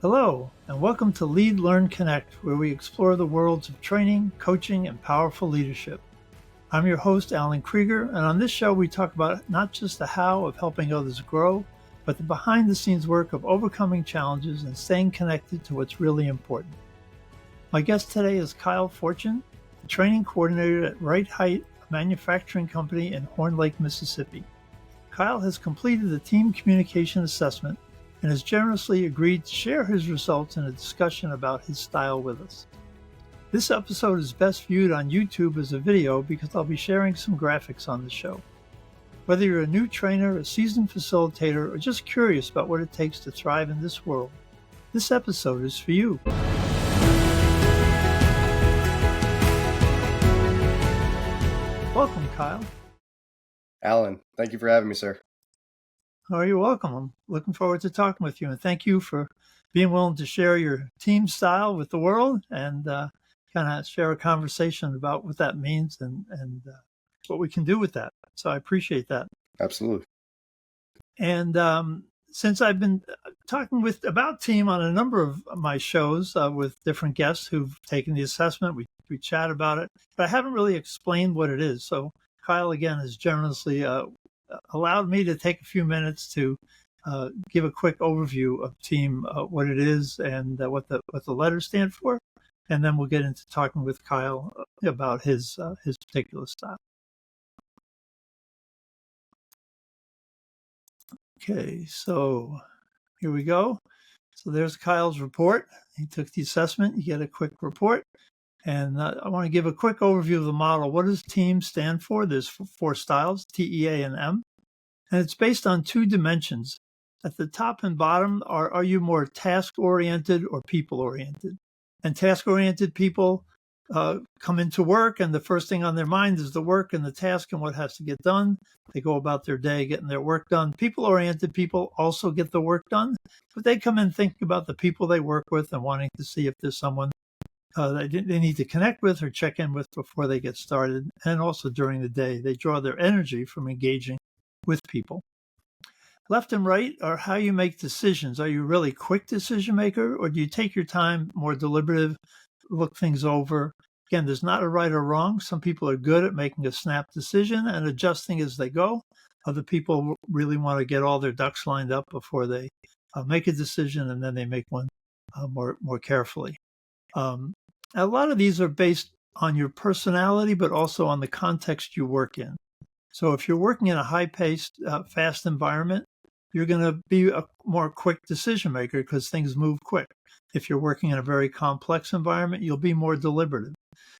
Hello, and welcome to Lead, Learn, Connect, where we explore the worlds of training, coaching, and powerful leadership. I'm your host, Alan Krieger, and on this show we talk about not just the how of helping others grow, but the behind-the-scenes work of overcoming challenges and staying connected to what's really important. My guest today is Kyle Fortune, the training coordinator at Rite Hite, a manufacturing company in Horn Lake, Mississippi. Kyle has completed the team communication assessment and has generously agreed to share his results in a discussion about his style with us. This episode is best viewed on YouTube as a video because I'll be sharing some graphics on the show. Whether you're a new trainer, a seasoned facilitator, or just curious about what it takes to thrive in this world, this episode is for you. Welcome, Kyle. Alan, thank you for having me, sir. Oh, you're welcome. I'm looking forward to talking with you, and thank you for being willing to share your team style with the world and kind of share a conversation about what that means and what we can do with that. So I appreciate that. Absolutely. And since I've been talking about team on a number of my shows with different guests who've taken the assessment, we chat about it, but I haven't really explained what it is. So Kyle, again, has generously allowed me to take a few minutes to give a quick overview of team, what it is and what the letters stand for. And then we'll get into talking with Kyle about his particular style. Okay, so here we go. So there's Kyle's report. He took the assessment. You get a quick report. And I want to give a quick overview of the model. What does TEAM stand for? There's four styles, T.E.A.M. And it's based on two dimensions. At the top and bottom are you more task-oriented or people-oriented? And task-oriented people come into work, and the first thing on their mind is the work and the task and what has to get done. They go about their day getting their work done. People-oriented people also get the work done, but they come in thinking about the people they work with and wanting to see if there's someone they need to connect with or check in with before they get started. And also during the day, they draw their energy from engaging with people. Left and right are how you make decisions. Are you a really quick decision maker, or do you take your time, more deliberative, look things over? Again, there's not a right or wrong. Some people are good at making a snap decision and adjusting as they go. Other people really want to get all their ducks lined up before they make a decision, and then they make one more carefully. A lot of these are based on your personality, but also on the context you work in. So if you're working in a high-paced, fast environment, you're going to be a more quick decision maker because things move quick. If you're working in a very complex environment, you'll be more deliberative.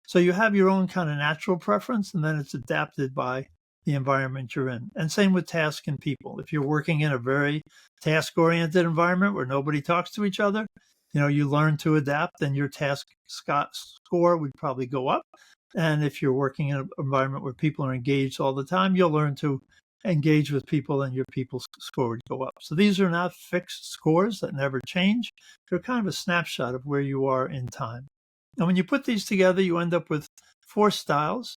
So you have your own kind of natural preference, and then it's adapted by the environment you're in. And same with task and people. If you're working in a very task-oriented environment where nobody talks to each other, you learn to adapt, and your task score would probably go up. And if you're working in an environment where people are engaged all the time, you'll learn to engage with people, and your people score would go up. So these are not fixed scores that never change. They're kind of a snapshot of where you are in time. And when you put these together, you end up with four styles.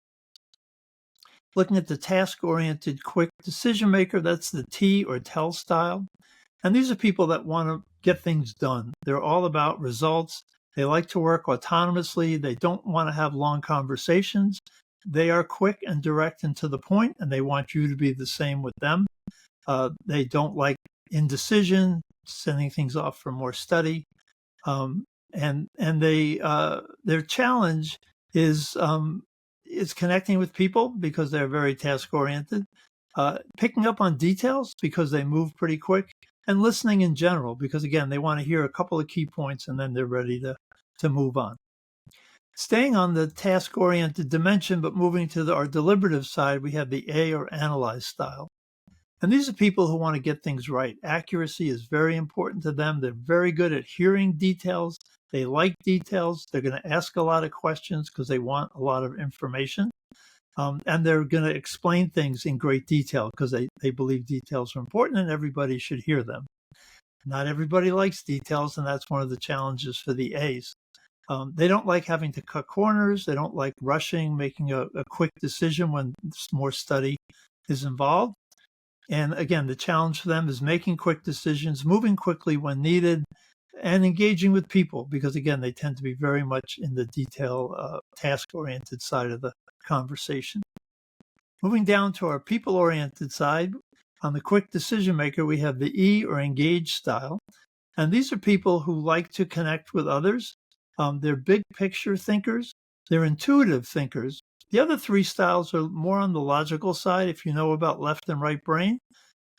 Looking at the task-oriented quick decision maker, that's the T or TEL style. And these are people that want to get things done. They're all about results. They like to work autonomously. They don't want to have long conversations. They are quick and direct and to the point, and they want you to be the same with them. They don't like indecision, sending things off for more study. And their challenge is connecting with people because they're very task-oriented, picking up on details because they move pretty quick, and listening in general because, again, they want to hear a couple of key points and then they're ready to move on. Staying on the task-oriented dimension, but moving to our deliberative side, we have the A or analyze style. And these are people who want to get things right. Accuracy is very important to them. They're very good at hearing details. They like details. They're going to ask a lot of questions because they want a lot of information. And they're going to explain things in great detail because they believe details are important and everybody should hear them. Not everybody likes details, and that's one of the challenges for the A's. They don't like having to cut corners. They don't like rushing, making a quick decision when more study is involved. And again, the challenge for them is making quick decisions, moving quickly when needed, and engaging with people, because again, they tend to be very much in the detail, task-oriented side of the conversation. Moving down to our people-oriented side, on the quick decision maker, we have the E or engage style. And these are people who like to connect with others. They're big picture thinkers. They're intuitive thinkers. The other three styles are more on the logical side. If you know about left and right brain,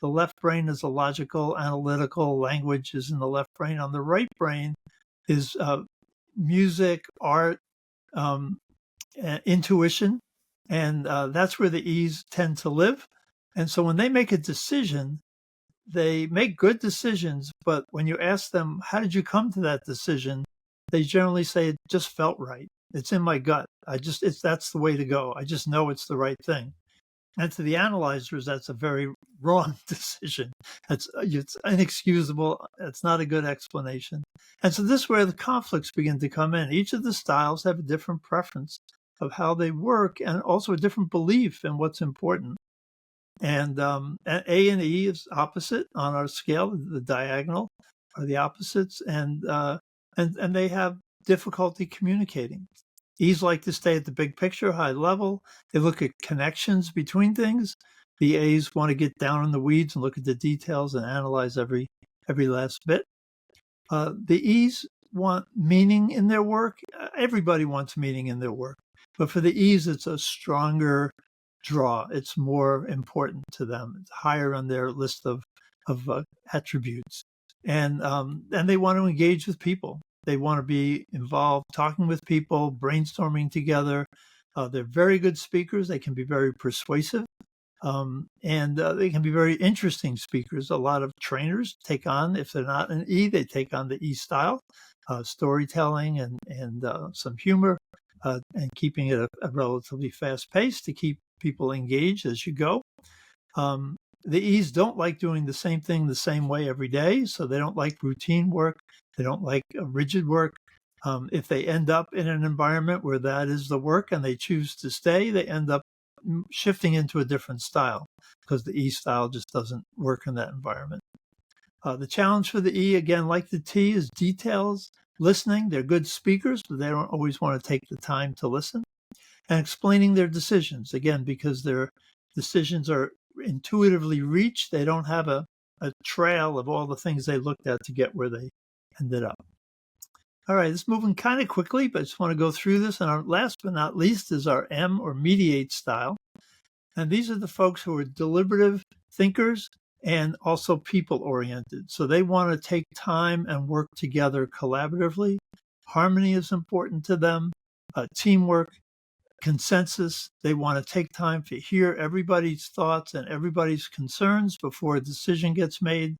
the left brain is a logical, analytical, language is in the left brain. On the right brain is music, art, intuition, and that's where the E's tend to live. And so when they make a decision, they make good decisions, but when you ask them, how did you come to that decision? They generally say, it just felt right. It's in my gut. That's the way to go. I just know it's the right thing. And to the analyzers, that's a very wrong decision. It's inexcusable. It's not a good explanation. And so this is where the conflicts begin to come in. Each of the styles have a different preference of how they work and also a different belief in what's important. And A and E is opposite on our scale. The diagonal are the opposites, and they have difficulty communicating. E's like to stay at the big picture, high level. They look at connections between things. The A's want to get down in the weeds and look at the details and analyze every last bit. The E's want meaning in their work. Everybody wants meaning in their work, but for the E's, it's a stronger draw. It's more important to them. It's higher on their list of attributes, and they want to engage with people. They want to be involved, talking with people, brainstorming together. They're very good speakers. They can be very persuasive, and they can be very interesting speakers. A lot of trainers take on, if they're not an E, they take on the E style, storytelling and some humor, and keeping it a relatively fast pace to keep people engaged as you go. The E's don't like doing the same thing the same way every day, so they don't like routine work. They don't like rigid work. If they end up in an environment where that is the work and they choose to stay, they end up shifting into a different style because the E style just doesn't work in that environment. The challenge for the E, again, like the T, is details, listening. They're good speakers, but they don't always want to take the time to listen. And explaining their decisions, again, because their decisions are intuitively reached. They don't have a trail of all the things they looked at to get where they ended up. All right, it's moving kind of quickly, but I just want to go through this. And our last but not least is our M or mediate style. And these are the folks who are deliberative thinkers and also people-oriented. So they want to take time and work together collaboratively. Harmony is important to them, teamwork, consensus. They want to take time to hear everybody's thoughts and everybody's concerns before a decision gets made.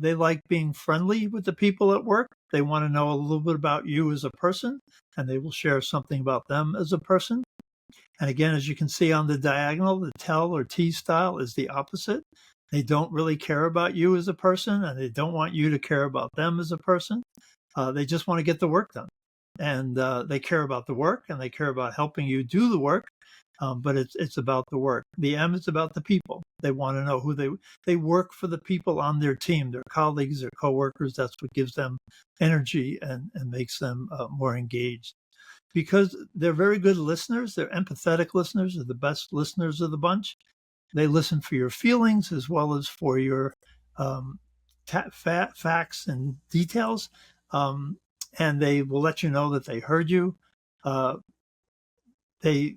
They like being friendly with the people at work. They want to know a little bit about you as a person, and they will share something about them as a person. And again, as you can see on the diagonal, the tell or T style is the opposite. They don't really care about you as a person, and they don't want you to care about them as a person. They just want to get the work done. And they care about the work, and they care about helping you do the work, but it's about the work. The M is about the people. They want to know who they work for, the people on their team, their colleagues, their coworkers. That's what gives them energy and makes them more engaged. Because they're very good listeners, they're empathetic listeners, they're the best listeners of the bunch. They listen for your feelings as well as for your facts and details. And they will let you know that they heard you. They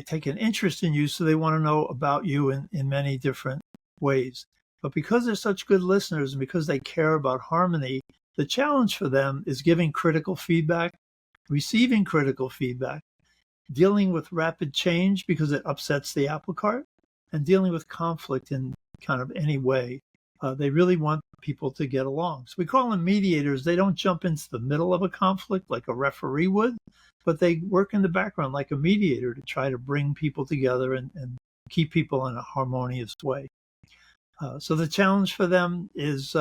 take an interest in you, so they want to know about you in many different ways. But because they're such good listeners and because they care about harmony, the challenge for them is giving critical feedback, receiving critical feedback, dealing with rapid change because it upsets the apple cart, and dealing with conflict in kind of any way. They really want people to get along. So we call them mediators. They don't jump into the middle of a conflict like a referee would, but they work in the background like a mediator to try to bring people together and keep people in a harmonious way. So the challenge for them is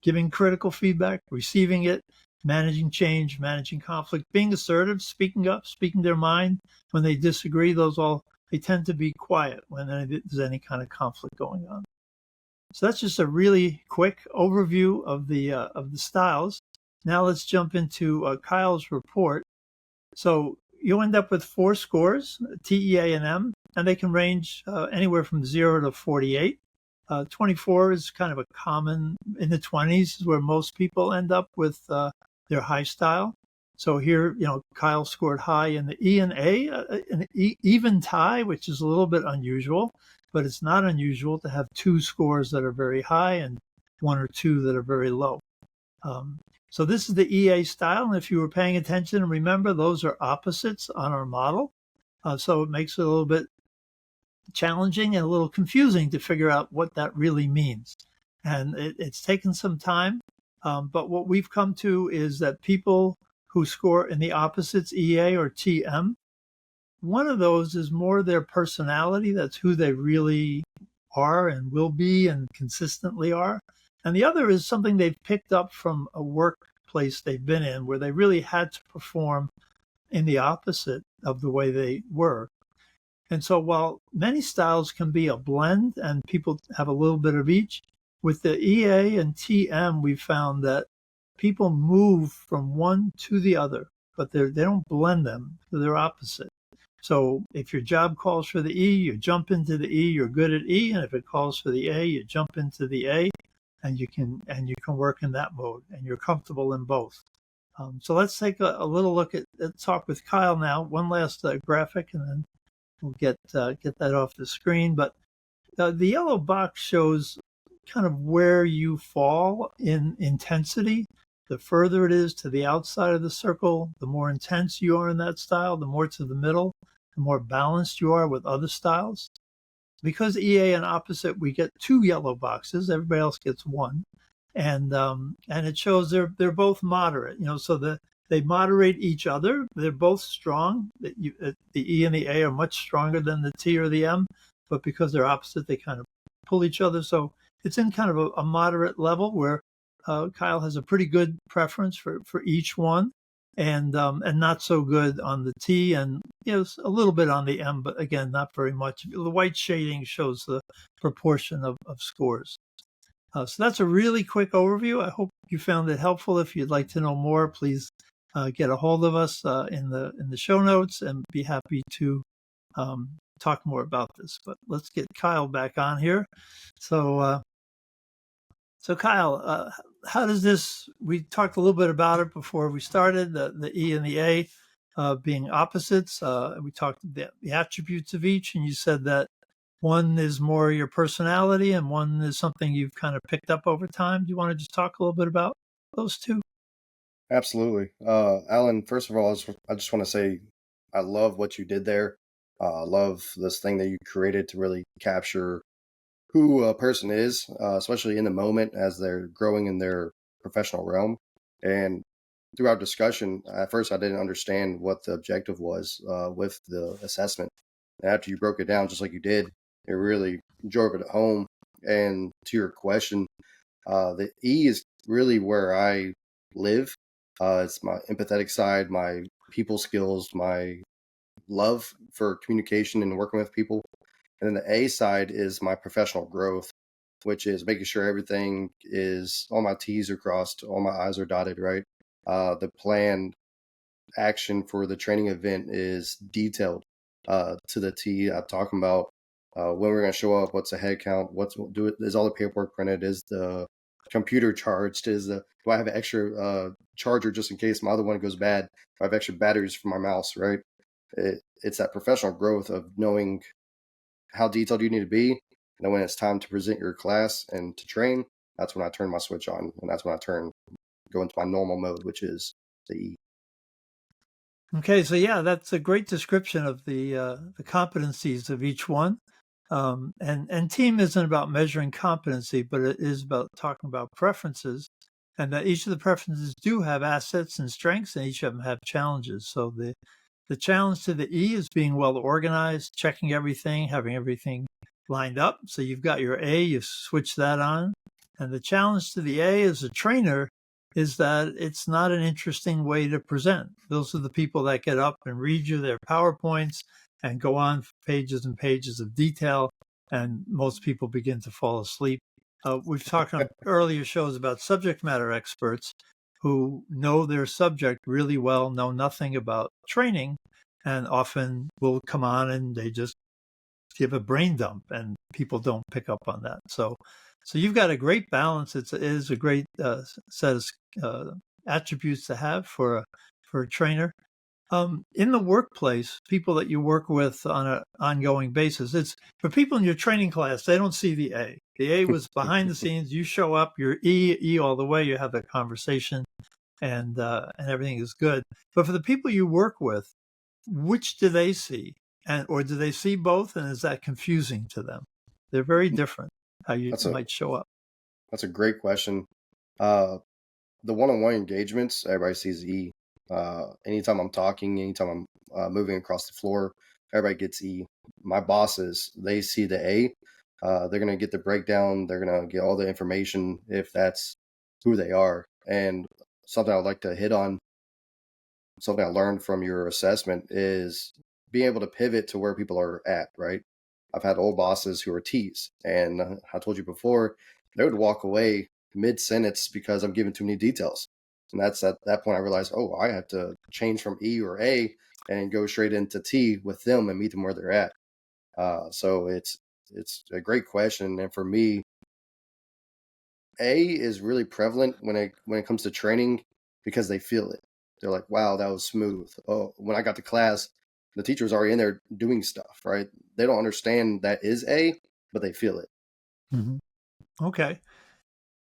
giving critical feedback, receiving it, managing change, managing conflict, being assertive, speaking up, speaking their mind. When they disagree, they tend to be quiet when there's any kind of conflict going on. So that's just a really quick overview of the styles. Now let's jump into Kyle's report. So you end up with 4 scores, T.E.A.M, and they can range anywhere from 0 to 48. 24 is kind of a common, in the 20s is where most people end up with their high style. So here, Kyle scored high in the E and A, an even tie, which is a little bit unusual, but it's not unusual to have 2 scores that are very high and 1 or 2 that are very low. So this is the EA style, and if you were paying attention, remember those are opposites on our model. So it makes it a little bit challenging and a little confusing to figure out what that really means. And it's taken some time, but what we've come to is that people who score in the opposites, EA or T.E.A.M, one of those is more their personality. That's who they really are and will be and consistently are. And the other is something they've picked up from a workplace they've been in where they really had to perform in the opposite of the way they were. And so while many styles can be a blend and people have a little bit of each, with the EA and T.E.A.M, we found that people move from one to the other, but they don't blend them. They're opposite. So if your job calls for the E, you jump into the E, you're good at E. And if it calls for the A, you jump into the A, and you can work in that mode, and you're comfortable in both. So let's take a little look at talk with Kyle now. One last graphic, and then we'll get that off the screen. But the yellow box shows kind of where you fall in intensity. The further it is to the outside of the circle, the more intense you are in that style. The more to the middle, the more balanced you are with other styles. Because EA and opposite, we get 2 yellow boxes. Everybody else gets 1, and it shows they're both moderate. So they moderate each other. They're both strong. The E and the A are much stronger than the T or the M, but because they're opposite, they kind of pull each other. So it's in kind of a moderate level where Kyle has a pretty good preference for each one, and not so good on the T, and a little bit on the M, but again, not very much. The white shading shows the proportion of scores. So that's a really quick overview. I hope you found it helpful. If you'd like to know more, please get a hold of us in the show notes, and be happy to talk more about this. But let's get Kyle back on here. So Kyle, how does this? We talked a little bit about it before we started. The E and the A being opposites. We talked the attributes of each, and you said that one is more your personality, and one is something you've kind of picked up over time. Do you want to just talk a little bit about those two? Absolutely. Alan, first of all, I just want to say I love what you did there. I love this thing that you created to really capture who a person is, especially in the moment as they're growing in their professional realm. And throughout discussion, at first I didn't understand what the objective was with the assessment. And after you broke it down just like you did, it really drove it home. And to your question, the E is really where I live. It's my empathetic side, my people skills, my love for communication and working with people. And then the A side is my professional growth, which is making sure everything is, all my T's are crossed, all my I's are dotted, right? The planned action for the training event is detailed to the T. I'm talking about when we're going to show up, what's the head count, is all the paperwork printed, is the computer charged, do I have an extra charger just in case my other one goes bad, do I have extra batteries for my mouse, right? It's that professional growth of knowing how detailed you need to be. And when it's time to present your class and to train, that's when I turn my switch on, and that's when I go into my normal mode, which is the E. Okay, so yeah, that's a great description of the competencies of each one. And team isn't about measuring competency, but it is about talking about preferences, and that each of the preferences do have assets and strengths, and each of them have challenges. So the challenge to the E is being well organized, checking everything, having everything lined up. So you've got your A, you switch that on. And the challenge to the A as a trainer is that it's not an interesting way to present. Those are the people that get up and read you their PowerPoints and go on for pages and pages of detail, and most people begin to fall asleep We've talked on earlier shows about subject matter experts who know their subject really well, know nothing about training, and often will come on and they just give a brain dump, and people don't pick up on that. So you've got a great balance. It is a great set of attributes to have for a trainer. In the workplace, people that you work with on an ongoing basis, it's for people in your training class, they don't see the A. The A was behind the scenes. You show up, you're E all the way. You have the conversation, and everything is good. But for the people you work with, which do they see, or do they see both? And is that confusing to them? They're very different how you That's a might show up. that's a great question. Uh, the one-on-one engagements, everybody sees E. Anytime I'm talking, anytime I'm moving across the floor, everybody gets E. My bosses, they see the A. They're gonna get the breakdown. They're gonna get all the information if that's who they are. And something I'd like to hit on, something I learned from your assessment is being able to pivot to where people are at. Right. I've had old bosses who are T's, and I told you before, they would walk away mid sentence because I'm giving too many details. And that's at that point I realized, oh, I have to change from E or A and go straight into T with them and meet them where they're at. So it's a great question, and for me, A is really prevalent when it comes to training because they feel it. They're like, wow, that was smooth. Oh, when I got to class, the teacher was already in there doing stuff, right? They don't understand that is A, but they feel it. Mm-hmm. Okay.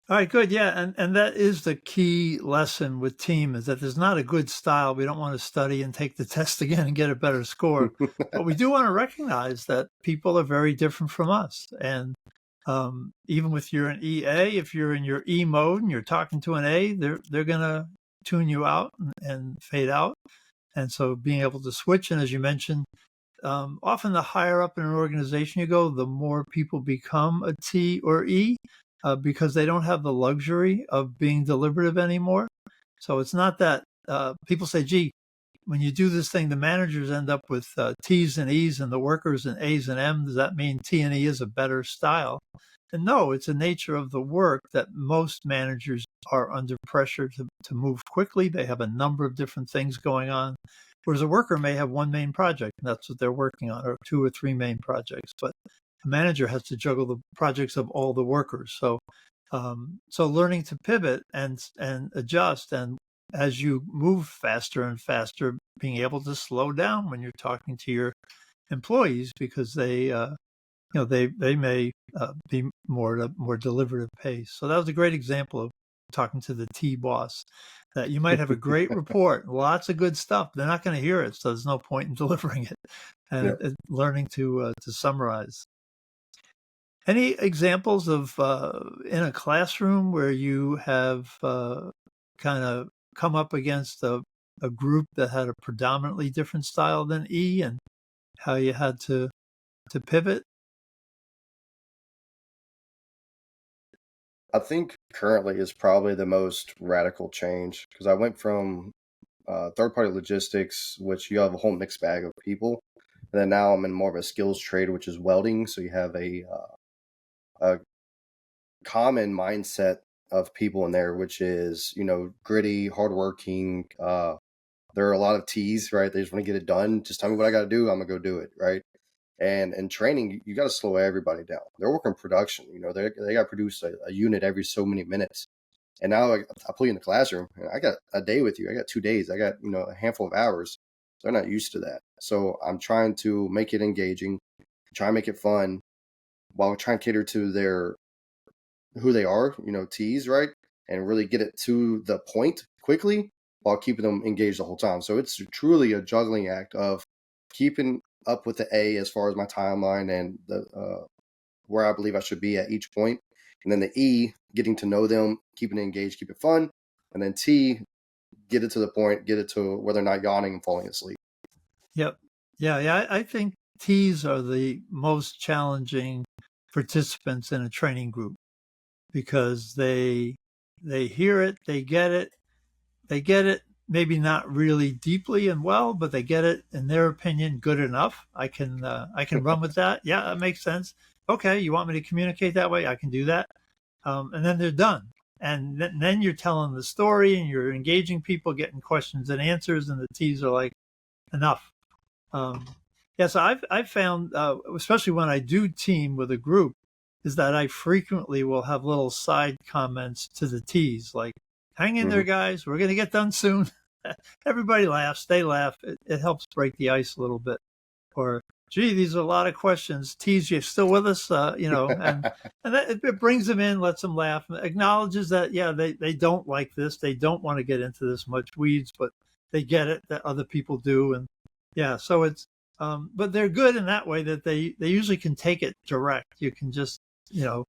All right, good. Yeah, and that is the key lesson with team is that there's not a good style. We don't want to study and take the test again and get a better score, but we do want to recognize that people are very different from us. And even with you're an EA, if you're in your E mode and you're talking to an A, they're gonna tune you out and fade out. And so being able to switch, and as you mentioned, often the higher up in an organization you go, the more people become a T or E because they don't have the luxury of being deliberative anymore. So it's not that people say, gee, when you do this thing, the managers end up with T's and E's and the workers and A's and M's. Does that mean T and E is a better style? And no, it's a nature of the work that most managers are under pressure to move quickly. They have a number of different things going on. Whereas a worker may have one main project, and that's what they're working on, or two or three main projects. But a manager has to juggle the projects of all the workers. So learning to pivot and adjust, and as you move faster and faster, being able to slow down when you're talking to your employees because they they may be more deliberative pace. So that was a great example of talking to the T boss. That you might have a great report, lots of good stuff. They're not going to hear it, so there's no point in delivering it. And Yeah. learning to summarize. Any examples of in a classroom where you have kind of come up against a group that had a predominantly different style than E, and how you had to pivot? I think currently is probably the most radical change because I went from third party logistics, which you have a whole mixed bag of people. And then now I'm in more of a skills trade, which is welding. So you have a common mindset of people in there, which is, gritty, hardworking. There are a lot of T's, right? They just want to get it done. Just tell me what I got to do. I'm going to go do it, right? And in training, you got to slow everybody down. They're working production. They got to produce a unit every so many minutes. And now I put you in the classroom, and I got a day with you. I got 2 days. I got a handful of hours. They're not used to that. So I'm trying to make it engaging, try and make it fun, while trying to cater to their who they are, T's, right, and really get it to the point quickly while keeping them engaged the whole time. So it's truly a juggling act of keeping up with the A as far as my timeline and the where I believe I should be at each point. And then the E, getting to know them, keeping it engaged, keep it fun. And then T, get it to the point, get it to where they're not yawning and falling asleep. Yep. Yeah. I think T's are the most challenging participants in a training group because they hear it, they get it, maybe not really deeply and well, but they get it, in their opinion, good enough. I can run with that. Yeah, that makes sense. Okay, you want me to communicate that way? I can do that. and then they're done. And then you're telling the story and you're engaging people, getting questions and answers, and the T's are like, enough. Um, yeah, so I've found, especially when I do team with a group, is that I frequently will have little side comments to the T's, like, hang in there, Hmm. guys, we're going to get done soon. Everybody laughs, they laugh. It helps break the ice a little bit. Or, gee, these are a lot of questions. T's, you still with us? And that, it brings them in, lets them laugh, acknowledges that, yeah, they don't like this. They don't want to get into this much weeds, but they get it that other people do. And yeah, so but they're good in that way that they usually can take it direct. You can just, you know,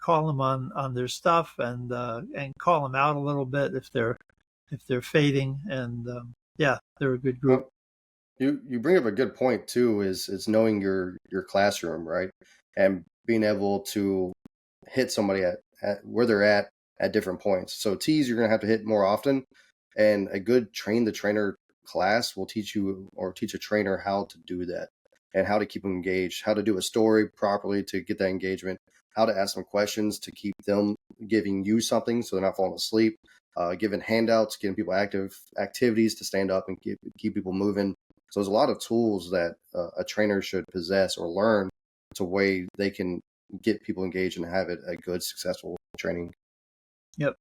call them on their stuff and call them out a little bit if they're fading. And yeah, they're a good group. Well, you bring up a good point too. Is knowing your classroom, right, and being able to hit somebody at where they're at different points. So T's you're gonna have to hit more often, and a good train the trainer class will teach you or teach a trainer how to do that and how to keep them engaged, how to do a story properly to get that engagement, how to ask them questions to keep them giving you something so they're not falling asleep, giving handouts, getting people activities to stand up and keep people moving. So there's a lot of tools that a trainer should possess or learn to way they can get people engaged and have it a good, successful training. Yep.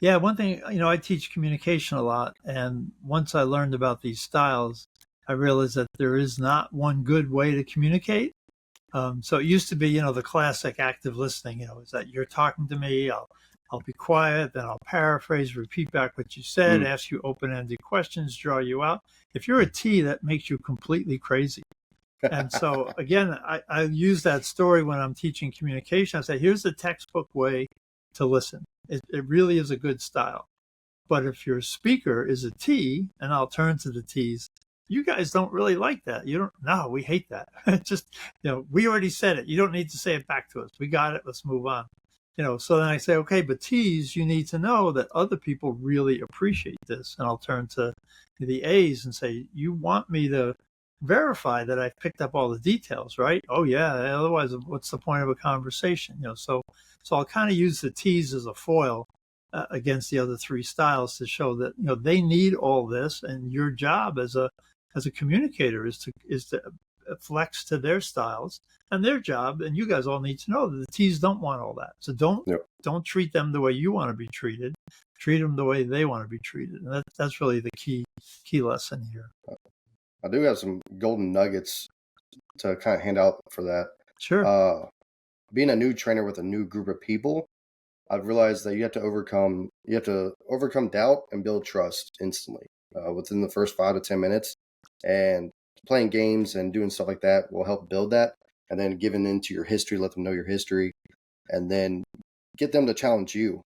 Yeah, one thing, I teach communication a lot, and once I learned about these styles, I realized that there is not one good way to communicate. So it used to be, the classic active listening, is that you're talking to me, I'll be quiet, then I'll paraphrase, repeat back what you said, Mm. ask you open-ended questions, draw you out. If you're a T, that makes you completely crazy. And so again, I use that story when I'm teaching communication. I say, here's the textbook way to listen. It really is a good style. But if your speaker is a T, and I'll turn to the T's, you guys don't really like that. You don't, no, we hate that. Just, we already said it. You don't need to say it back to us. We got it. Let's move on. So then I say, okay, but T's, you need to know that other people really appreciate this. And I'll turn to the A's and say, you want me to verify that I've picked up all the details, right? Oh yeah. Otherwise, what's the point of a conversation? So I'll kind of use the T's as a foil against the other three styles to show that they need all this, and your job as a communicator is to flex to their styles, and their job, and you guys all need to know that the T's don't want all that. So Yep. don't treat them the way you want to be treated. Treat them the way they want to be treated, and that's really the key lesson here. I do have some golden nuggets to kind of hand out for that. Sure. Being a new trainer with a new group of people, I've realized that you have to overcome doubt and build trust instantly within the first 5 to 10 minutes. And playing games and doing stuff like that will help build that. And then giving into your history, let them know your history, and then get them to challenge you.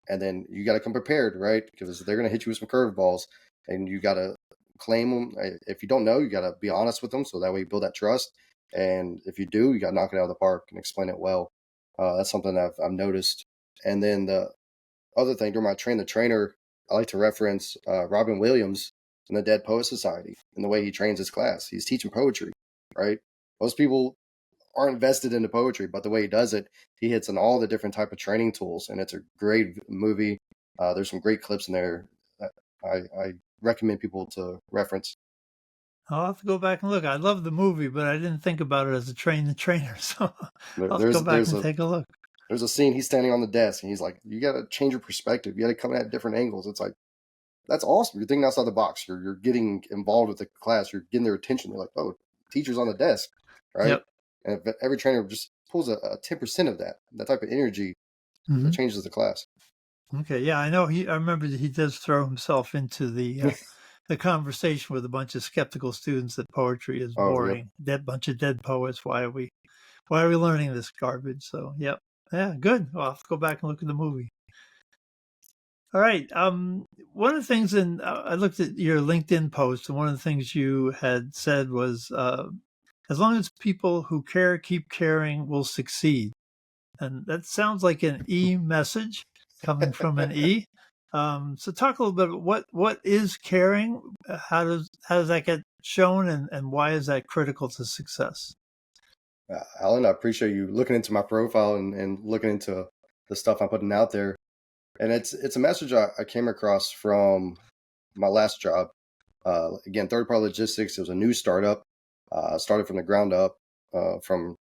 And then you got to come prepared, right? Because they're going to hit you with some curveballs, and you got to claim them. If you don't know, you got to be honest with them, so that way you build that trust. And if you do, you got to knock it out of the park and explain it well. That's something that I've noticed. And then the other thing, during my train the trainer, I like to reference Robin Williams in the Dead Poet Society and the way he trains his class. He's teaching poetry, right? Most people aren't invested into poetry, but the way he does it, he hits on all the different type of training tools, and it's a great movie. There's some great clips in there that I recommend people to reference. I'll have to go back and look. I love the movie, but I didn't think about it as a train the trainer. So There, I'll have to go there's back there's and a take a look. there's a scene he's standing on the desk and he's like, "You got to change your perspective. You got to come at different angles." It's like, that's awesome. You're thinking outside the box. You're getting involved with the class. You're getting their attention. They're like, "Oh, teacher's on the desk," right? Yep. And if every trainer just pulls a 10% of that type of energy, Hmm. it changes the class. Okay. Yeah, I know. I remember that he does throw himself into the conversation with a bunch of skeptical students that poetry is Oh, yep. boring. That bunch of dead poets. Why are we learning this garbage? So, yep. Yeah, good. I'll have to go back and look at the movie. All right. One of the things, and I looked at your LinkedIn post, and one of the things you had said was, as long as people who care keep caring, will succeed. And that sounds like an E message coming from an E. So talk a little bit about what is caring? How does that get shown, and why is that critical to success? Alan, I appreciate you looking into my profile and looking into the stuff I'm putting out there. And it's a message I came across from my last job. Again, third party logistics. It was a new startup. Started from the ground up, from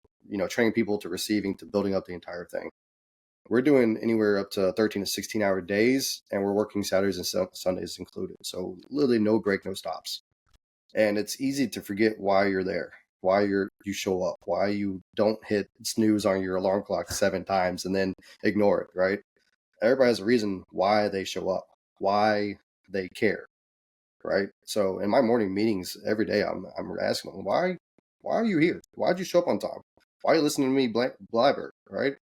training people to receiving to building up the entire thing. We're doing anywhere up to 13 to 16-hour days, and we're working Saturdays and Sundays included. So literally no break, no stops. And it's easy to forget why you're there, why you show up, why you don't hit snooze on your alarm clock 7 times and then ignore it, right? Everybody has a reason why they show up, why they care, right? So in my morning meetings every day, I'm asking them, why are you here? Why'd you show up on time? Why are you listening to me blabber, right?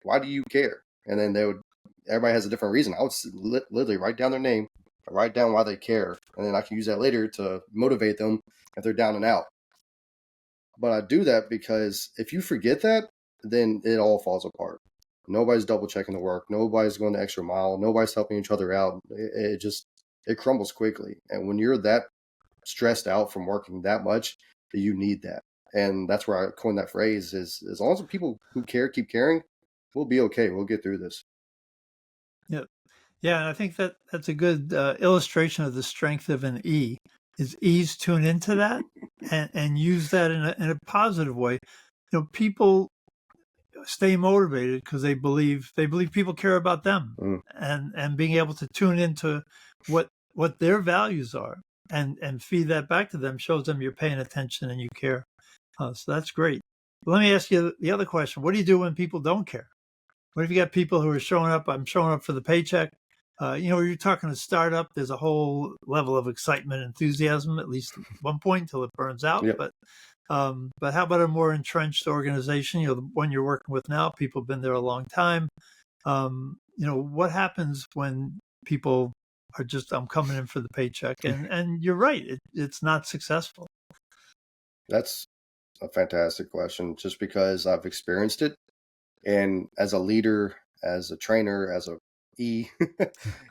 Why do you care? And then everybody has a different reason. I would literally write down their name, write down why they care, and then I can use that later to motivate them if they're down and out. But I do that because if you forget that, then it all falls apart. Nobody's double checking the work. Nobody's going the extra mile. Nobody's helping each other out. It crumbles quickly. And when you're that stressed out from working that much, you need that. And that's where I coined that phrase is as long as the people who care keep caring, we'll be okay. We'll get through this. Yep. Yeah, and I think that's a good illustration of the strength of an E. Is E's tune into that and use that in a positive way. People stay motivated because they believe people care about them, and being able to tune into what their values are and feed that back to them shows them you're paying attention and you care. So that's great. But let me ask you the other question: what do you do when people don't care? What if you got people who are showing up? I'm showing up for the paycheck. You're talking a startup. There's a whole level of excitement, enthusiasm, at least at one point until it burns out. Yep. But how about a more entrenched organization? The one you're working with now, people have been there a long time. What happens when people are just, I'm coming in for the paycheck? And you're right, it's not successful. That's a fantastic question, just because I've experienced it. And as a leader, as a trainer, as a E,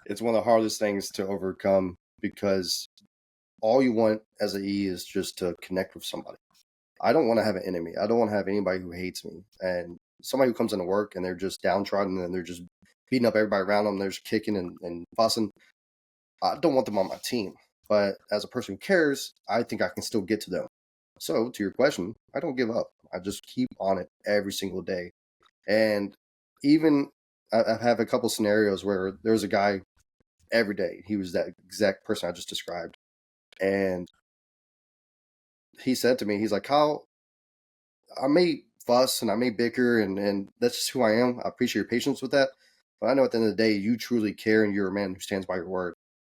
it's one of the hardest things to overcome, because all you want as an E is just to connect with somebody. I don't want to have an enemy. I don't want to have anybody who hates me. And somebody who comes into work and they're just downtrodden and they're just beating up everybody around them, they're just kicking and fussing. I don't want them on my team. But as a person who cares, I think I can still get to them. So to your question, I don't give up. I just keep on it every single day. And even I have a couple scenarios where there's a guy every day. He was that exact person I just described. And he said to me, he's like, Kyle, I may fuss and I may bicker, and that's just who I am. I appreciate your patience with that. But I know at the end of the day, you truly care and you're a man who stands by your word.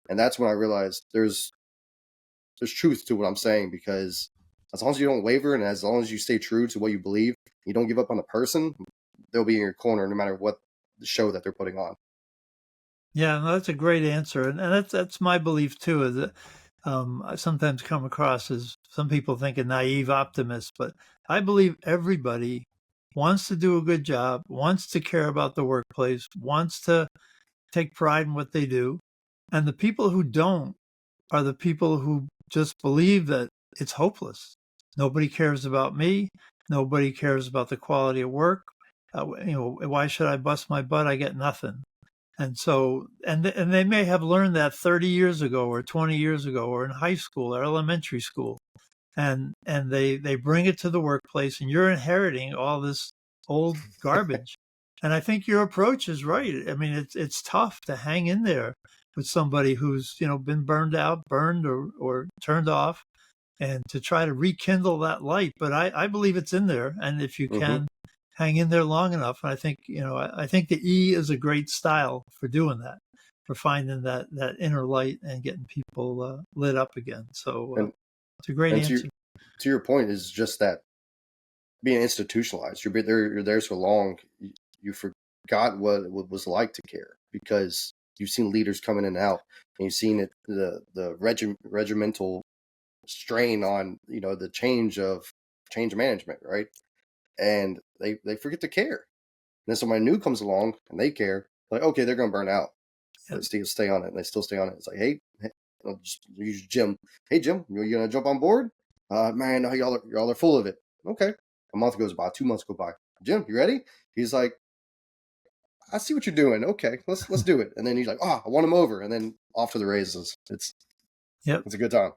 And that's when I realized there's truth to what I'm saying, because as long as you don't waver and as long as you stay true to what you believe, you don't give up on the person, they'll be in your corner no matter what the show that they're putting on. Yeah, no, that's a great answer, and that's my belief too. Is that I sometimes come across as some people think a naive optimist, but I believe everybody wants to do a good job, wants to care about the workplace, wants to take pride in what they do, and the people who don't are the people who just believe that it's hopeless. Nobody cares about me. Nobody cares about the quality of work. Why should I bust my butt? I get nothing. And so, and they may have learned that 30 years ago or 20 years ago or in high school or elementary school. And they bring it to the workplace, and you're inheriting all this old garbage. And I think your approach is right. I mean, it's tough to hang in there with somebody who's, been burned or turned off, and to try to rekindle that light. But I believe it's in there. And if you can hang in there long enough, and I think, I think the E is a great style for doing that, for finding that inner light and getting people lit up again. So it's a great answer. To your point is just that being institutionalized. You're there so long, you forgot what it was like to care, because you've seen leaders coming in and out, and you've seen it the regimental strain on the change management, right? And they forget to care. And then somebody new comes along and they care, like, okay, they're going to burn out. Yep. They stay on it, and they still stay on it. It's like, hey, I'll just use Jim. Hey, Jim, you going to jump on board? Man, y'all are full of it. Okay. A month goes by, 2 months go by. Jim, you ready? He's like, I see what you're doing. Okay, let's do it. And then he's like, oh, I want him over, and then off to the races. Yep. It's a good time.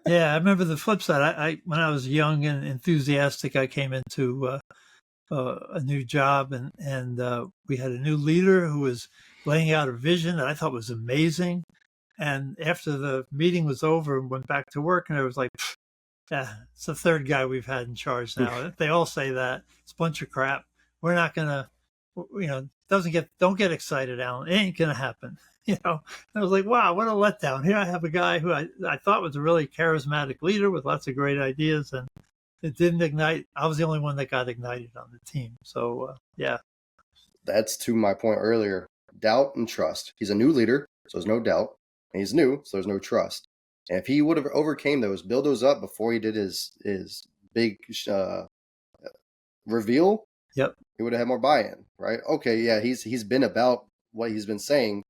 Yeah, I remember the flip side. I when I was young and enthusiastic, I came into a new job, and we had a new leader who was laying out a vision that I thought was amazing. And after the meeting was over and went back to work, and I was like, yeah, it's the third guy we've had in charge now. They all say that. It's a bunch of crap. We're not gonna, don't get excited, Alan. It ain't gonna happen. And I was like, wow, what a letdown. Here I have a guy who I thought was a really charismatic leader with lots of great ideas, and it didn't ignite. I was the only one that got ignited on the team. So, yeah. That's to my point earlier. Doubt and trust. He's a new leader, so there's no doubt. And he's new, so there's no trust. And if he would have overcame those, build those up before he did his big reveal, Yep. he would have had more buy-in, right? Okay, yeah, he's been about what he's been saying,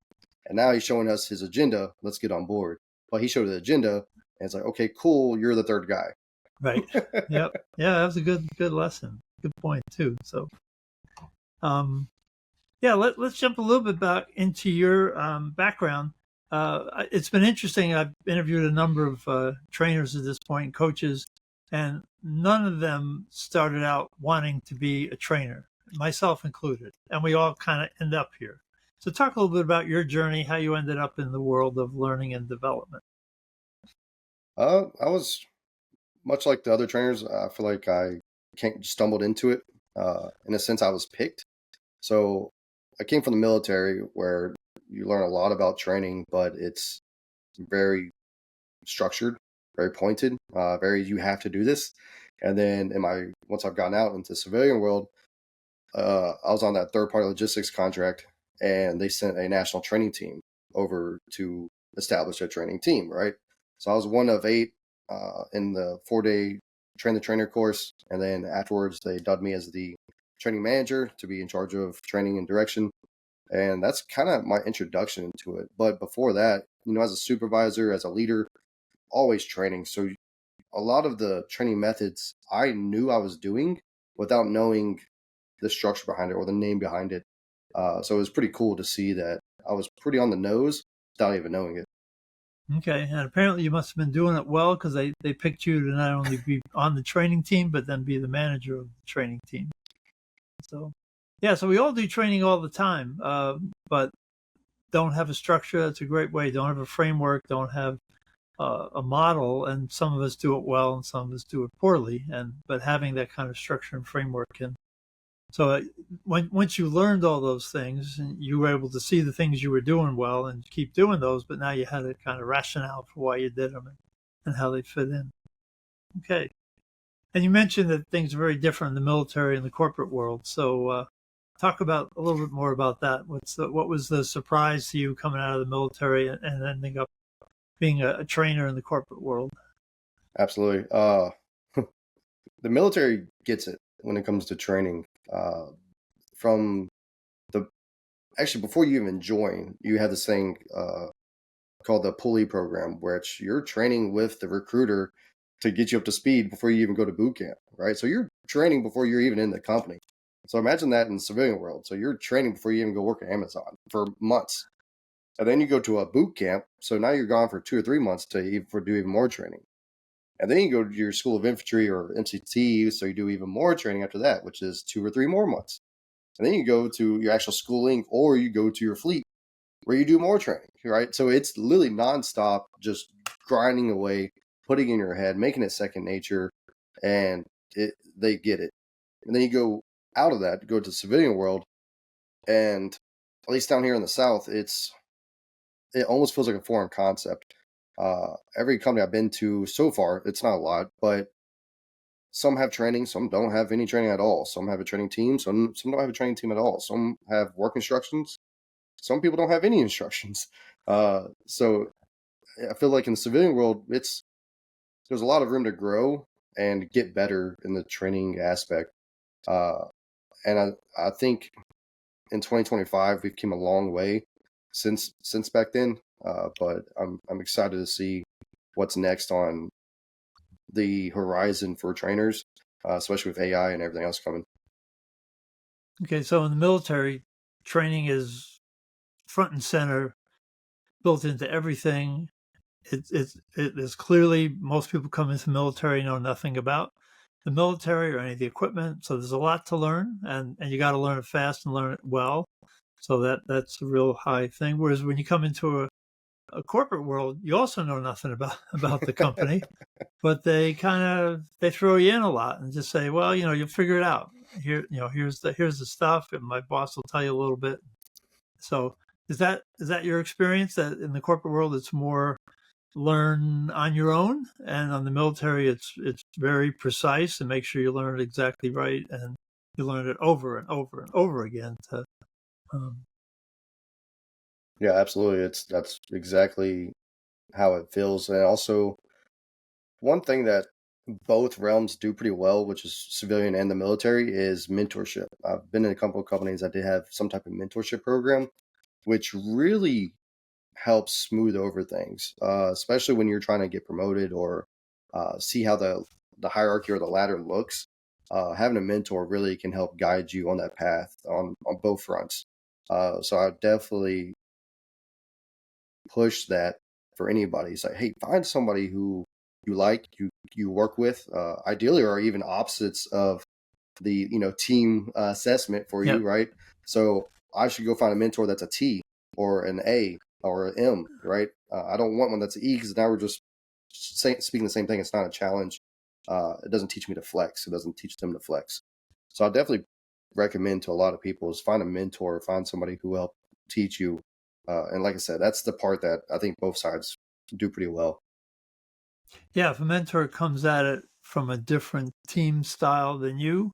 and now he's showing us his agenda. Let's get on board. But he showed the agenda, and it's like, okay, cool, you're the third guy. Right. Yep. Yeah, that was a good lesson. Good point too. So, yeah, let's jump a little bit back into your background. It's been interesting. I've interviewed a number of trainers at this point, coaches, and none of them started out wanting to be a trainer, myself included. And we all kind of end up here. So talk a little bit about your journey, how you ended up in the world of learning and development. I was much like the other trainers. I feel like I stumbled into it. In a sense, I was picked. So I came from the military where you learn a lot about training, but it's very structured, very pointed, very you have to do this. And then once I've gotten out into the civilian world, I was on that third party logistics contract, and they sent a national training team over to establish a training team, right? So I was one of 8 in the 4-day train the trainer course, and then afterwards they dubbed me as the training manager to be in charge of training and direction. And that's kind of my introduction into it. But before that, as a supervisor, as a leader, always training. So a lot of the training methods I knew I was doing without knowing the structure behind it or the name behind it. So it was pretty cool to see that I was pretty on the nose without even knowing it. Okay, and apparently you must have been doing it well because they picked you to not only be on the training team, but then be the manager of the training team. So, yeah, so we all do training all the time, but don't have a structure. That's a great way. Don't have a framework. Don't have a model. And some of us do it well, and some of us do it poorly. But having that kind of structure and framework can. So once you learned all those things, and you were able to see the things you were doing well and keep doing those, but now you had a kind of rationale for why you did them and how they fit in. Okay. And you mentioned that things are very different in the military and the corporate world. So talk about a little bit more about that. What was the surprise to you coming out of the military and ending up being a trainer in the corporate world? Absolutely. The military gets it when it comes to training. From actually, before you even join, you have this thing called the pulley program, where you're training with the recruiter to get you up to speed before you even go to boot camp, right? So you're training before you're even in the company. So imagine that in the civilian world. So you're training before you even go work at Amazon for months. And then you go to a boot camp. So now you're gone for 2 or 3 months to do even more training. And then you go to your School of Infantry or MCT. So you do even more training after that, which is 2 or 3 more months. And then you go to your actual schooling, or you go to your fleet where you do more training, right? So it's literally nonstop, just grinding away, putting in your head, making it second nature, and they get it. And then you go out of that, go to the civilian world, and at least down here in the South, it almost feels like a foreign concept. Every company I've been to so far, it's not a lot, but some have training, some don't have any training at all. Some have a training team, some don't have a training team at all. Some have work instructions. Some people don't have any instructions. So I feel like in the civilian world, there's a lot of room to grow and get better in the training aspect. And I think in 2025 we've come a long way since back then. But I'm excited to see what's next on the horizon for trainers, especially with AI and everything else coming. Okay, so in the military, training is front and center, built into everything. It is clearly, most people come into the military know nothing about the military or any of the equipment. So there's a lot to learn, and you got to learn it fast and learn it well. So that's a real high thing. Whereas when you come into a corporate world, you also know nothing about the company, but they throw you in a lot and just say, well, you'll figure it out. Here, here's the stuff, and my boss will tell you a little bit. So is that your experience, that in the corporate world it's more learn on your own, and on the military it's very precise and make sure you learn it exactly right, and you learn it over and over and over again to um, Yeah, absolutely. That's exactly how it feels. And also, one thing that both realms do pretty well, which is civilian and the military, is mentorship. I've been in a couple of companies that did have some type of mentorship program, which really helps smooth over things, especially when you're trying to get promoted or see how the hierarchy or the ladder looks. Having a mentor really can help guide you on that path on both fronts. So I definitely push that for anybody. It's like, hey, find somebody who you like, you work with, ideally, or even opposites of the team assessment for yeah. you, right? So I should go find a mentor that's a T or an A or an M, right? I don't want one that's an E, because now we're just speaking the same thing. It's not a challenge. It doesn't teach me to flex. It doesn't teach them to flex. So I definitely recommend to a lot of people is find a mentor, find somebody who will help teach you. And like I said, that's the part that I think both sides do pretty well. Yeah, if a mentor comes at it from a different team style than you,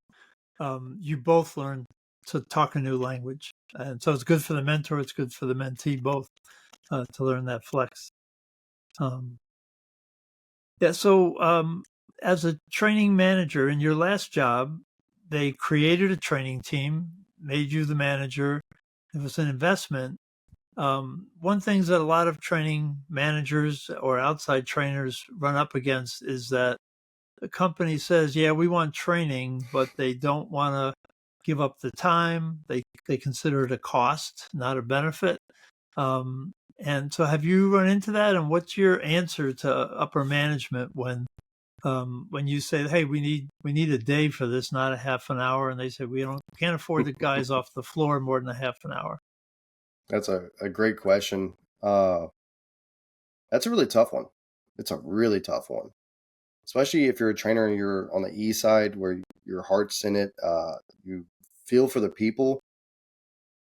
you both learn to talk a new language. And so it's good for the mentor, it's good for the mentee, both, to learn that flex. Um, yeah, so as a training manager in your last job, they created a training team, made you the manager. It was an investment. One thing that a lot of training managers or outside trainers run up against is that the company says, yeah, we want training, but they don't want to give up the time. They consider it a cost, not a benefit. And so have you run into that? And what's your answer to upper management when you say, hey, we need a day for this, not a half an hour, and they say can't afford the guys off the floor more than a half an hour? That's a great question. That's a really tough one. It's a really tough one, especially if you're a trainer and you're on the E side where your heart's in it. You feel for the people.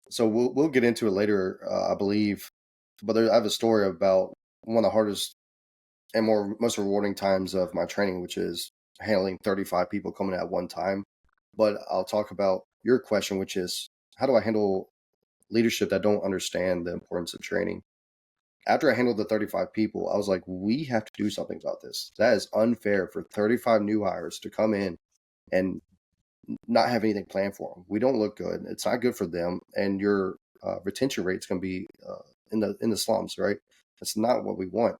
So we'll get into it later, I believe. But I have a story about one of the hardest and most rewarding times of my training, which is handling 35 people coming at one time. But I'll talk about your question, which is how do I handle leadership that don't understand the importance of training? After I handled the 35 people, I was like, we have to do something about this. That is unfair for 35 new hires to come in and not have anything planned for them. We don't look good. It's not good for them, and your retention rate is going to be in the slums, right? That's not what we want.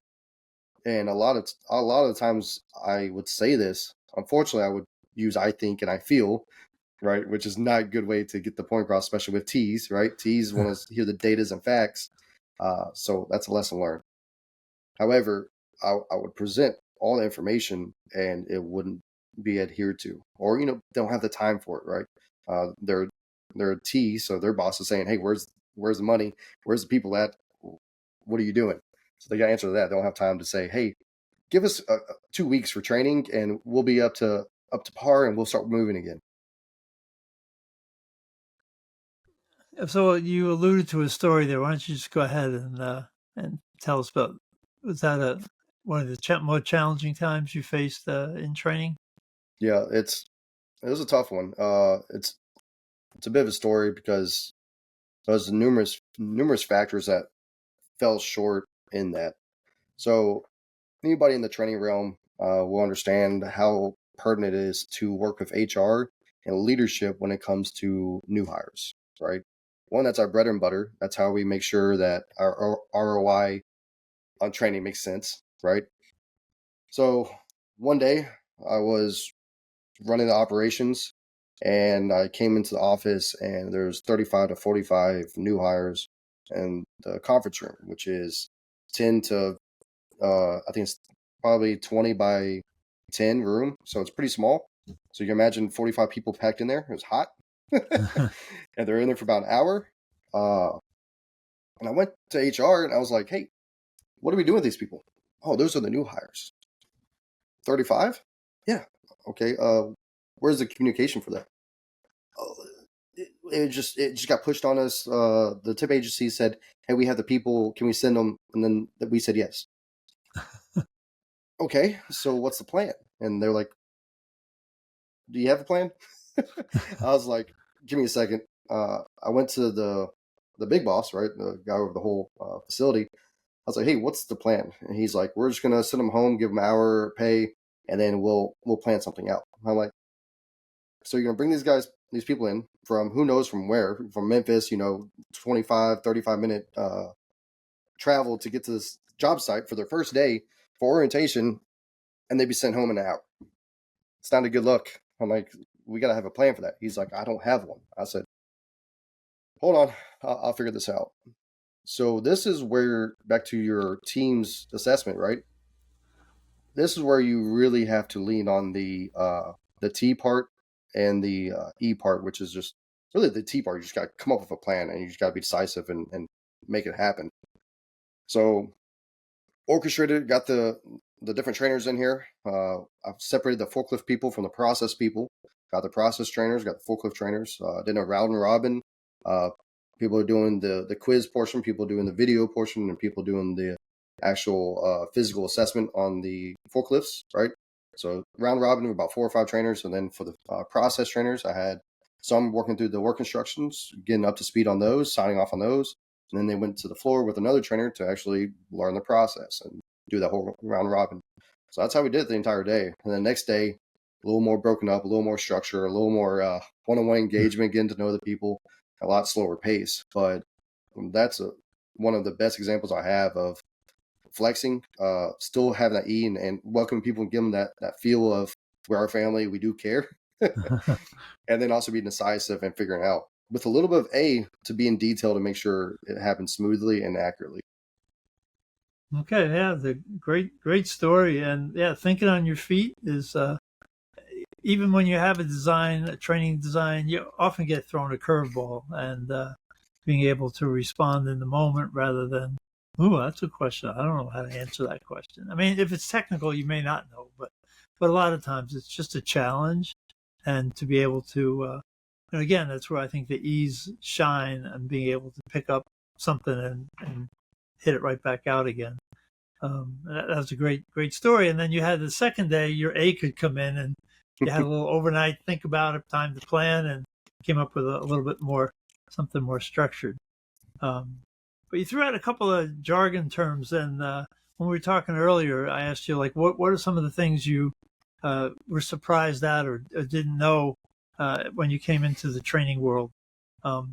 And a lot of the times I would say this. Unfortunately, I would use I think and I feel, right, which is not a good way to get the point across, especially with T's, right? T's want to hear the datas and facts. So that's a lesson learned. However, I would present all the information and it wouldn't be adhered to, or they don't have the time for it, right? They're a T, so their boss is saying, "Hey, where's the money? Where's the people at? What are you doing?" So they got to answer to that. They don't have time to say, "Hey, give us 2 weeks for training, and we'll be up to par, and we'll start moving again." So you alluded to a story there. Why don't you just go ahead and tell us about, was that one of the more challenging times you faced in training? Yeah, it was a tough one. It's a bit of a story because there's numerous factors that fell short in that. So anybody in the training realm will understand how pertinent it is to work with HR and leadership when it comes to new hires, right? One, that's our bread and butter. That's how we make sure that our ROI on training makes sense, right? So one day I was running the operations And I came into the office, and there's 35 to 45 new hires in the conference room, which is 10 to I think it's probably 20 by 10 room, so it's pretty small. So you can imagine 45 people packed in there. It was hot, and they're in there for about an hour. And I went to HR and I was like, "Hey, what are we doing with these people?" "Oh, those are the new hires." 35? Yeah. Okay. Where's the communication for that? Oh, it just got pushed on us. The tip agency said, "Hey, we have the people. Can we send them?" And then we said yes. Okay. So what's the plan? And they're like, "Do you have a plan?" I was like, "Give me a second." I went to the big boss, right, the guy over the whole facility. I was like, "Hey, what's the plan?" And he's like, "We're just gonna send them home, give them hour pay, and then we'll plan something out." I'm like, "So you're gonna bring these people in from who knows from where, from Memphis, 25, 35 minute travel to get to this job site for their first day for orientation, and they'd be sent home in an hour. It's not a good look." I'm like, "We gotta have a plan for that." He's like, "I don't have one." I said, "Hold on, I'll figure this out." So this is where, back to your team's assessment, right? This is where you really have to lean on the T part and the E part, which is just really the T part. You just got to come up with a plan, and you just got to be decisive and make it happen. So orchestrated, got the different trainers in here. I've separated the forklift people from the process people. Got the process trainers, got the forklift trainers. Did a round and robin. Uh, People are doing the quiz portion, people doing the video portion, and people doing the actual physical assessment on the forklifts, right? So round robin with about 4 or 5 trainers, and then for the process trainers, I had some working through the work instructions, getting up to speed on those, signing off on those, and then they went to the floor with another trainer to actually learn the process and do that whole round robin. So that's how we did it the entire day. And the next day, a little more broken up, a little more structure, a little more one-on-one engagement, getting to know the people, a lot slower pace. But that's one of the best examples I have of flexing, still having that E and welcoming people and giving them that feel of we're our family, we do care. And then also being decisive and figuring out with a little bit of A to be in detail to make sure it happens smoothly and accurately. Okay, yeah, the great story, and yeah, thinking on your feet is even when you have a training design, you often get thrown a curveball, and being able to respond in the moment rather than, "Ooh, that's a question. I don't know how to answer that question." I mean, if it's technical, you may not know, but a lot of times it's just a challenge, and to be able to, and again, that's where I think the ease shine and being able to pick up something and hit it right back out again. That was a great story. And then you had the second day, your A could come in, and you had a little overnight think about it, time to plan, and came up with a little bit more, something more structured. But you threw out a couple of jargon terms, and when we were talking earlier, I asked you, like, what are some of the things you were surprised at or didn't know when you came into the training world?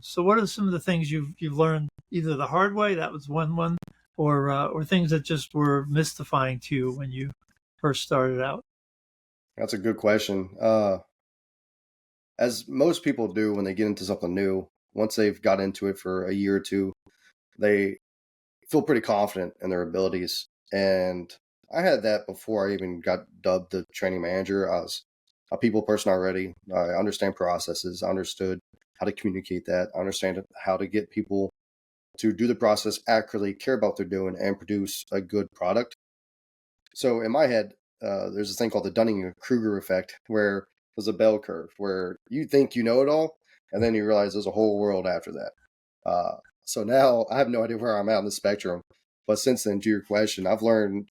So what are some of the things you've learned either the hard way, that was one, or things that just were mystifying to you when you first started out? That's a good question. As most people do when they get into something new, once they've got into it for a year or two, they feel pretty confident in their abilities. And I had that before I even got dubbed the training manager. I was a people person already. I understand processes. I understood how to communicate that. I understand how to get people to do the process accurately, care about what they're doing, and produce a good product. So in my head, there's this thing called the Dunning-Kruger effect, where there's a bell curve where you think you know it all, and then you realize there's a whole world after that. So now I have no idea where I'm at on the spectrum. But since then, to your question, I've learned,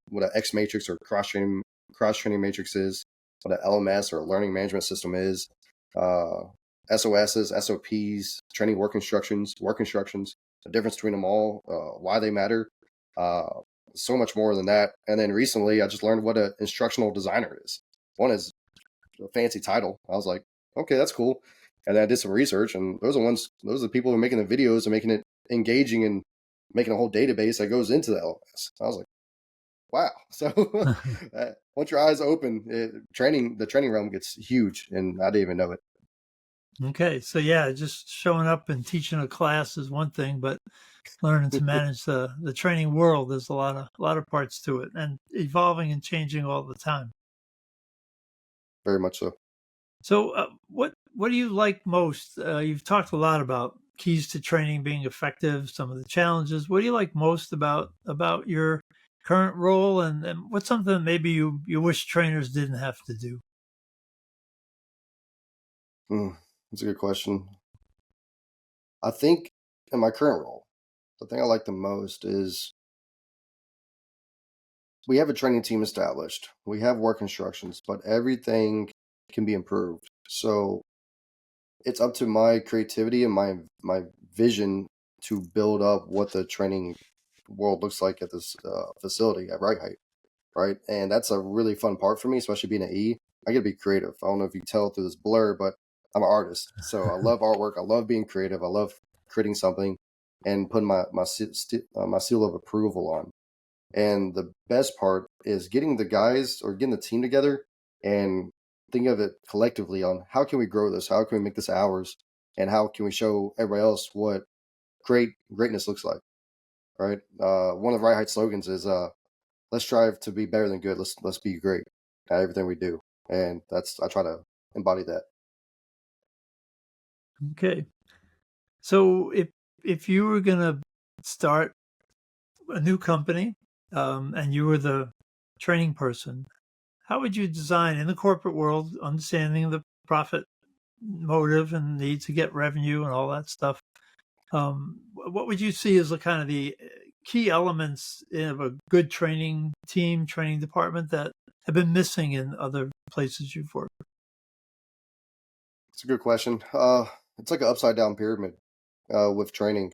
what an X matrix or cross training matrix is, what an LMS or a learning management system is, uh, SOSs, SOPs, training work instructions, the difference between them all, why they matter. Uh, so much more than that. And then recently, I just learned what an instructional designer is. One is a fancy title. I was like, okay, that's cool. And then I did some research, and those are the people who are making the videos and making it engaging and making a whole database that goes into the LMS. I was like, wow. So once your eyes open, the training realm gets huge, and I didn't even know it. Okay, so yeah, just showing up and teaching a class is one thing, but learning to manage the training world, there's a lot of parts to it, and evolving and changing all the time. Very much so. So, what do you like most? You've talked a lot about keys to training being effective, some of the challenges. What do you like most about your current role, and what's something that maybe you wish trainers didn't have to do? That's a good question. I think in my current role, the thing I like the most is we have a training team established. We have work instructions, but everything can be improved. So it's up to my creativity and my vision to build up what the training world looks like at this facility at Rite Hite, right? And that's a really fun part for me, especially being an E. I get to be creative. I don't know if you can tell through this blur, but I'm an artist, so I love artwork. I love being creative. I love creating something and putting my seal of approval on. And the best part is getting the guys or getting the team together and think of it collectively on how can we grow this? How can we make this ours? And how can we show everybody else what greatness looks like? Right. One of the Right Height slogans is let's strive to be better than good. Let's be great at everything we do. And I try to embody that. Okay, so if you were gonna start a new company, and you were the training person, how would you design in the corporate world, understanding the profit motive and need to get revenue and all that stuff? What would you see as the kind of the key elements of a good training team, training department that have been missing in other places you've worked? It's a good question. It's like an upside down pyramid with training.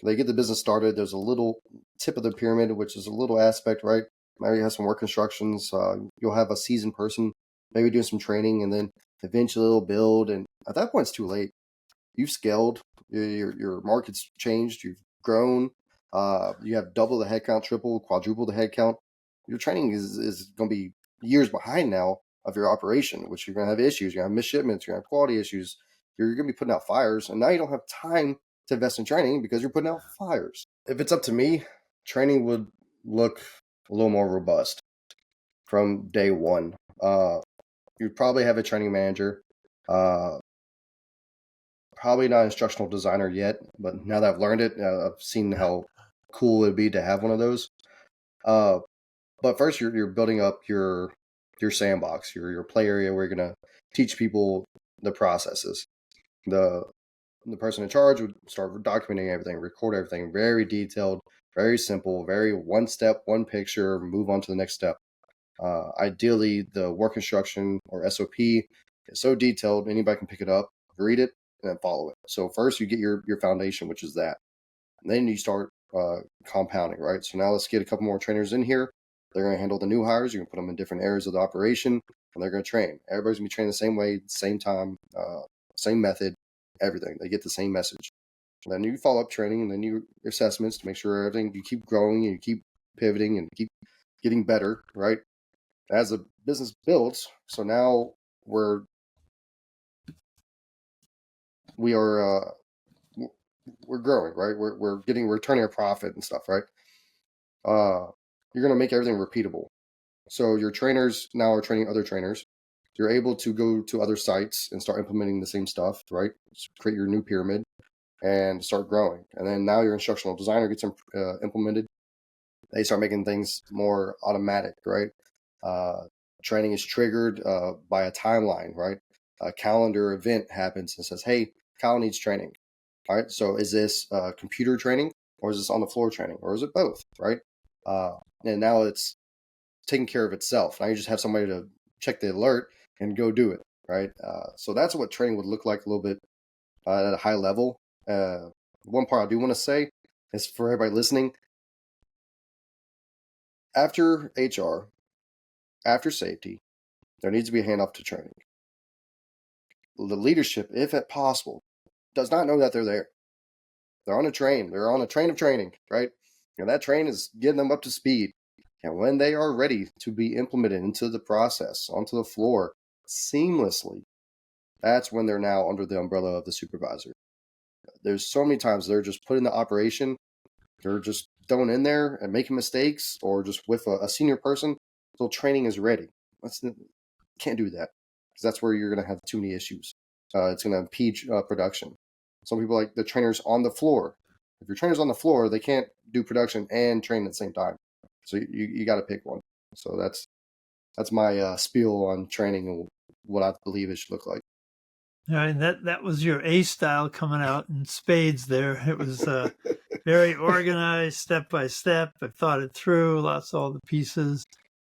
They get the business started. There's a little tip of the pyramid, which is a little aspect, right? Maybe you have some work instructions. You'll have a seasoned person, maybe doing some training, and then eventually it'll build. And at that point, it's too late. You've scaled. Your market's changed. You've grown. You have double the headcount, triple, quadruple the headcount. Your training is going to be years behind now of your operation, which you're going to have issues. You're going to have misshipments. You're going to have quality issues. You're going to be putting out fires, and now you don't have time to invest in training because you're putting out fires. If it's up to me, training would look a little more robust from day one. You'd probably have a training manager. Uh, Probably not instructional designer yet, but now that I've learned it, I've seen how cool it'd be to have one of those. Uh, but first, you're building up your sandbox, your play area where you're gonna teach people the processes. The the person in charge would start documenting everything, record everything, very detailed, very simple, very one step, one picture, move on to the next step. Ideally, the work instruction or SOP is so detailed, anybody can pick it up, read it, and then follow it. So first, you get your foundation, which is that. And then you start compounding, right? So now let's get a couple more trainers in here. They're going to handle the new hires. You can put them in different areas of the operation, and they're going to train. Everybody's going to be trained the same way, same time, same method, everything. They get the same message. And then you follow up training, and then your assessments to make sure everything you keep growing and you keep pivoting and keep getting better, right? As the business builds, so now we're we are we're growing, right? We're turning a profit and stuff, right? You're going to make everything repeatable. So your trainers now are training other trainers. You're able to go to other sites and start implementing the same stuff, right? So create your new pyramid and start growing. And then now your instructional designer gets implemented. They start making things more automatic, right? Uh, Training is triggered by a timeline, right? A calendar event happens and says, "Hey, Kyle needs training." All right. So is this computer training or is this on the floor training or is it both, right? And now it's taking care of itself. Now you just have somebody to check the alert and go do it, right? So that's what training would look like a little bit at a high level. One part I do want to say is for everybody listening, after HR, after safety, there needs to be a handoff to training. The leadership, if at possible, does not know that they're there. They're on a train. They're on a train of training, right? And that train is getting them up to speed. And when they are ready to be implemented into the process, onto the floor, seamlessly, that's when they're now under the umbrella of the supervisor. There's so many times they're just put in the operation, they're just thrown in there and making mistakes, or just with a senior person until training is ready. Can't do that, because that's where you're going to have too many issues. It's going to impede production. Some people like the trainers on the floor. If your trainer's on the floor, they can't do production and train at the same time. So you got to pick one. So that's my spiel on training and what I believe it should look like. All right, and that was your A style coming out in spades there. It was very organized, step by step. I thought it through, lots of all the pieces.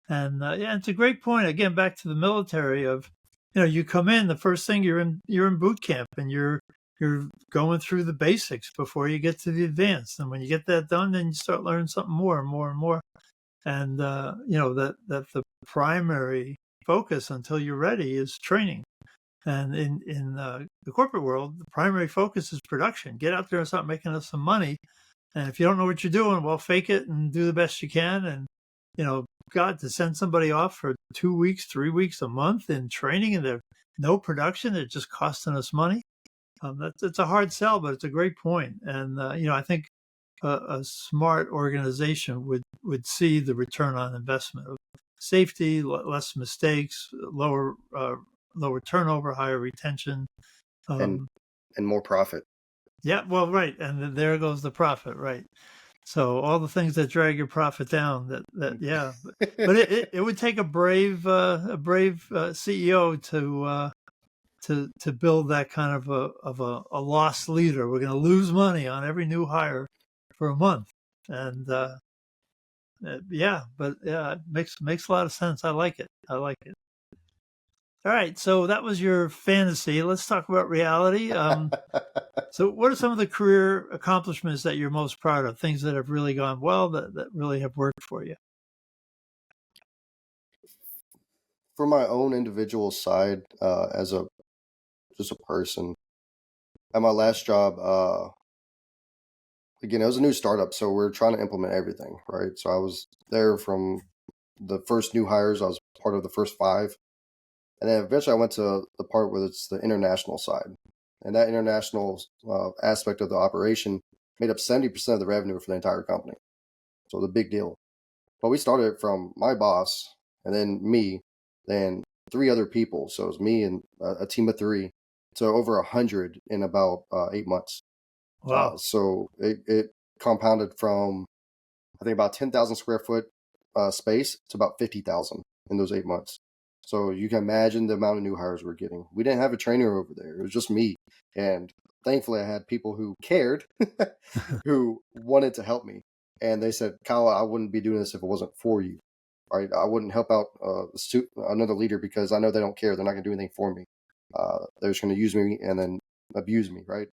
And yeah, it's a great point. Again, back to the military of, you come in, the first thing you're in boot camp, and you're going through the basics before you get to the advanced. And when you get that done, then you start learning something more and more and more. And that the primary focus until you're ready is training. And in the corporate world, the primary focus is production. Get out there and start making us some money. And if you don't know what you're doing, well, fake it and do the best you can. And, God, to send somebody off for 2 weeks, 3 weeks, a month in training and there's no production, they're just costing us money. It's a hard sell, but it's a great point. And, I think a smart organization would see the return on investment of safety, less mistakes, lower turnover, higher retention, and more profit. Yeah, well, right, and there goes the profit, right? So all the things that drag your profit down, yeah, but it would take a brave CEO to build that kind of a loss leader. We're going to lose money on every new hire for a month, and yeah, but yeah, it makes a lot of sense. I like it. All right, so that was your fantasy. Let's talk about reality. So what are some of the career accomplishments that you're most proud of, things that have really gone well, that really have worked for you? For my own individual side, as just a person, at my last job, again, it was a new startup, so we're trying to implement everything, right? So I was there from the first new hires. I was part of the first 5. And then eventually I went to the part where it's the international side. And that international aspect of the operation made up 70% of the revenue for the entire company. So it was a big deal. But we started from my boss, and then me, then 3 other people. So it was me and a team of 3. So over 100 in about 8 months. Wow. So it compounded from, I think, about 10,000 square foot space to about 50,000 in those 8 months. So you can imagine the amount of new hires we're getting. We didn't have a trainer over there. It was just me. And thankfully, I had people who cared, who wanted to help me. And they said, Kyle, I wouldn't be doing this if it wasn't for you. Right? I wouldn't help out another leader because I know they don't care. They're not going to do anything for me. They're just going to use me and then abuse me, right?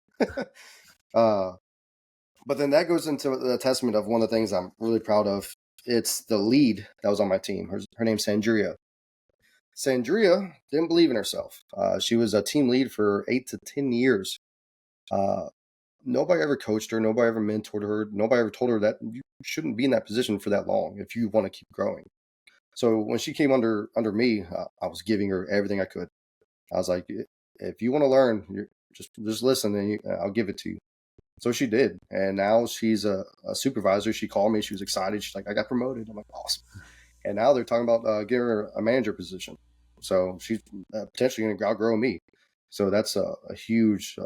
But then that goes into the testament of one of the things I'm really proud of. It's the lead that was on my team. Her name's Sandria. Sandria didn't believe in herself. She was a team lead for 8 to 10 years. Nobody ever coached her. Nobody ever mentored her. Nobody ever told her that you shouldn't be in that position for that long if you want to keep growing. So when she came under me, I was giving her everything I could. I was like, if you want to learn, just listen, and I'll give it to you. So she did, and now she's a supervisor. She called me. She was excited. She's like, I got promoted. I'm like, awesome. And now they're talking about giving her a manager position. So she's potentially going to outgrow me. So that's a huge,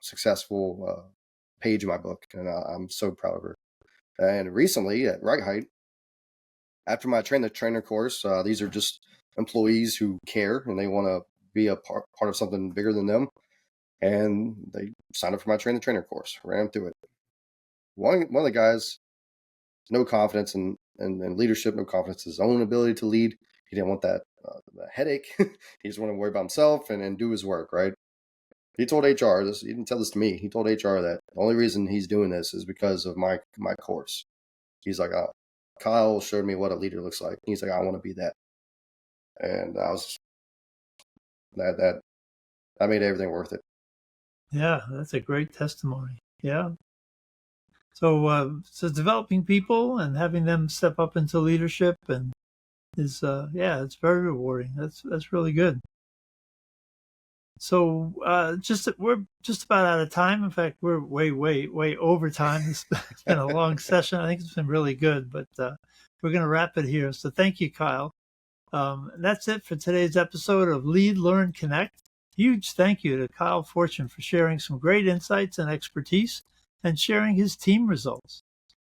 successful page in my book, and I'm so proud of her. And recently at Rite Hite, after my train the trainer course, these are just employees who care and they want to be a part of something bigger than them. And they signed up for my train the trainer course, ran through it. One of the guys, no confidence in leadership, no confidence in his own ability to lead. He didn't want that headache. He just wanted to worry about himself and do his work, right? He told HR this. He didn't tell this to me. He told HR that the only reason he's doing this is because of my course. He's like, Kyle showed me what a leader looks like. He's like, I want to be that. And I was that made everything worth it. Yeah, that's a great testimony. Yeah. So developing people and having them step up into leadership and is it's very rewarding. That's really good. So we're just about out of time. In fact, we're way over time. It's been a long session. I think it's been really good, but we're going to wrap it here. So thank you, Kyle. That's it for today's episode of Lead, Learn, Connect. Huge thank you to Kyle Fortune for sharing some great insights and expertise and sharing his team results.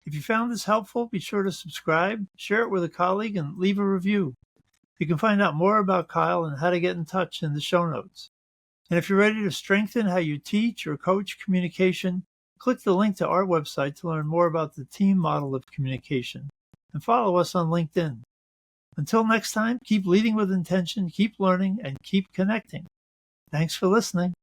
If you found this helpful, be sure to subscribe, share it with a colleague, and leave a review. You can find out more about Kyle and how to get in touch in the show notes. And if you're ready to strengthen how you teach or coach communication, click the link to our website to learn more about the team model of communication. And follow us on LinkedIn. Until next time, keep leading with intention, keep learning, and keep connecting. Thanks for listening.